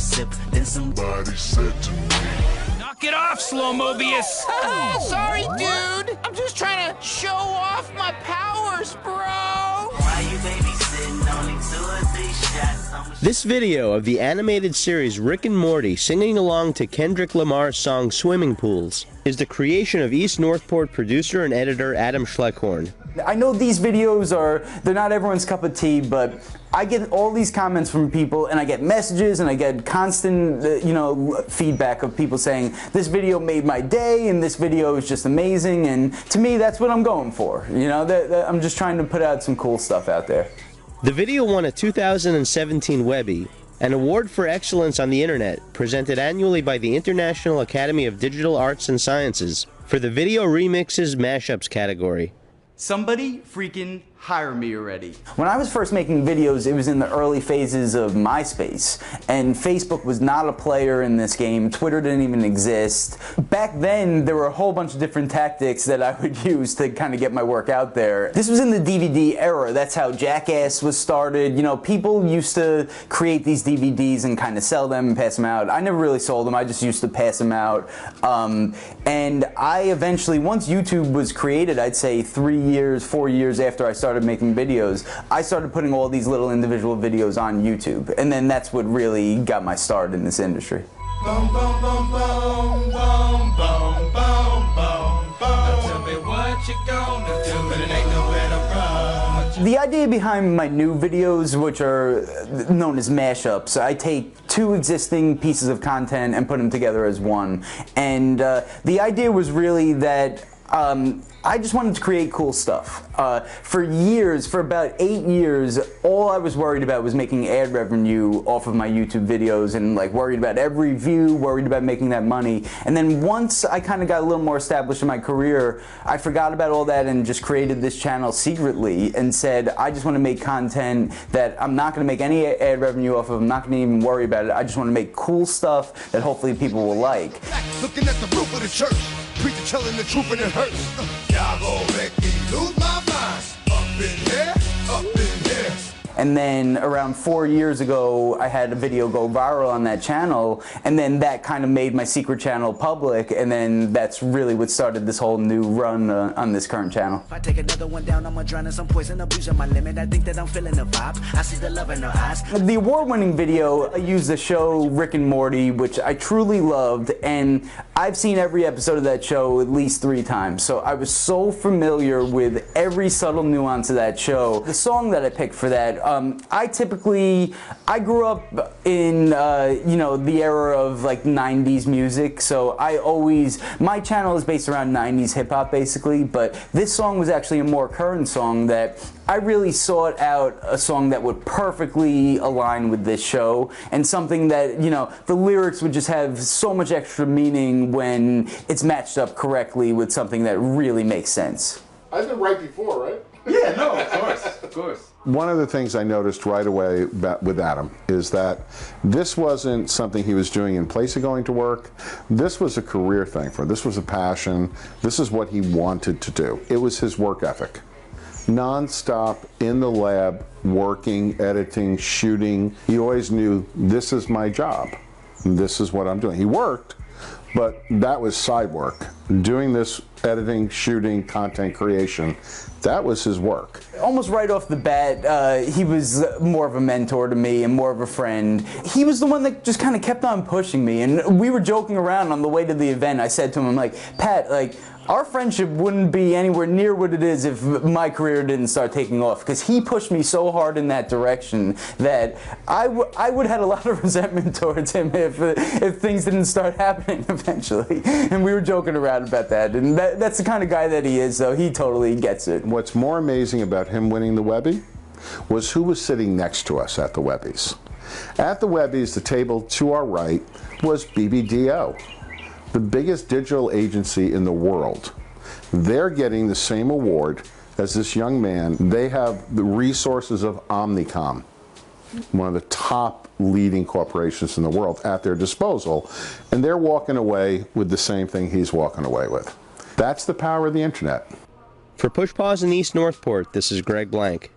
sip. Then somebody said to me, knock it off, Slow Mobius. Sorry, dude. I'm just trying to show off my powers, bro. why you babysitting? Only 2 or 3 shots. This video of the animated series Rick and Morty singing along to Kendrick Lamar's song Swimming Pools is the creation of East Northport producer and editor Adam Schleichkorn. I know these videos they're not everyone's cup of tea, but I get all these comments from people, and I get messages, and I get constant, feedback of people saying, this video made my day, and this video is just amazing, and to me, that's what I'm going for. I'm just trying to put out some cool stuff out there. The video won a 2017 Webby, an award for excellence on the internet, presented annually by the International Academy of Digital Arts and Sciences for the Video Remixes Mashups category. Somebody freaking hire me already. When I was first making videos, it was in the early phases of MySpace, and Facebook was not a player in this game. Twitter didn't even exist. Back then, there were a whole bunch of different tactics that I would use to kind of get my work out there. This was in the DVD era. That's how Jackass was started. People used to create these DVDs and kind of sell them and pass them out. I never really sold them. I just used to pass them out. And I eventually, once YouTube was created, I'd say 4 years after I started making videos, I started putting all these little individual videos on YouTube, and then that's what really got my start in this industry. Boom, boom, boom, boom, boom, boom, boom, boom, boom. Now tell me what you gonna do, but it ain't nowhere to run. The idea behind my new videos, which are known as mashups, I take 2 existing pieces of content and put them together as one. And the idea was really that I just wanted to create cool stuff. For about 8 years, all I was worried about was making ad revenue off of my YouTube videos, and worried about every view, worried about making that money. And then once I kind of got a little more established in my career, I forgot about all that and just created this channel secretly and said, I just want to make content that I'm not going to make any ad revenue off of. I'm not going to even worry about it. I just want to make cool stuff that hopefully people will like. Looking at the roof of the church, preacher telling the truth and it hurts. Y'all gon' make me lose my mind. Up in here, up in here. And then around 4 years ago, I had a video go viral on that channel, and then that kind of made my secret channel public, and then that's really what started this whole new run on this current channel. If I take another one down, I'ma drown in some poison, abusing my limit. I think that I'm feeling the vibe. I see the love in her eyes. The award-winning video, I used the show Rick and Morty, which I truly loved, and I've seen every episode of that show at least 3 times, so I was so familiar with every subtle nuance of that show. The song that I picked for that, I grew up in, the era of 90s music, so my channel is based around 90s hip-hop basically, but this song was actually a more current song that I really sought out a song that would perfectly align with this show, and something that, the lyrics would just have so much extra meaning when it's matched up correctly with something that really makes sense. I've been right before, right? Yeah, no, of course. One of the things I noticed right away with Adam is that this wasn't something he was doing in place of going to work. This was a career thing for him. This was a passion. This is what he wanted to do. It was his work ethic. Non-stop in the lab, working, editing, shooting. He always knew, this is my job. This is what I'm doing. He worked, but that was side work. Doing this editing, shooting, content creation, that was his work. Almost right off the bat, he was more of a mentor to me and more of a friend. He was the one that just kind of kept on pushing me, and we were joking around on the way to the event. I said to him, I'm like, Pat, our friendship wouldn't be anywhere near what it is if my career didn't start taking off, because he pushed me so hard in that direction that I would have had a lot of resentment towards him if things didn't start happening eventually. And we were joking around about that, and that's the kind of guy that he is, so he totally gets it. What's more amazing about him winning the Webby was who was sitting next to us at the Webbies. At the Webbies, the table to our right was BBDO. The biggest digital agency in the world. They're getting the same award as this young man. They have the resources of Omnicom, one of the top leading corporations in the world, at their disposal, and they're walking away with the same thing he's walking away with. That's the power of the internet. For Push Pause in East Northport, this is Greg Blank.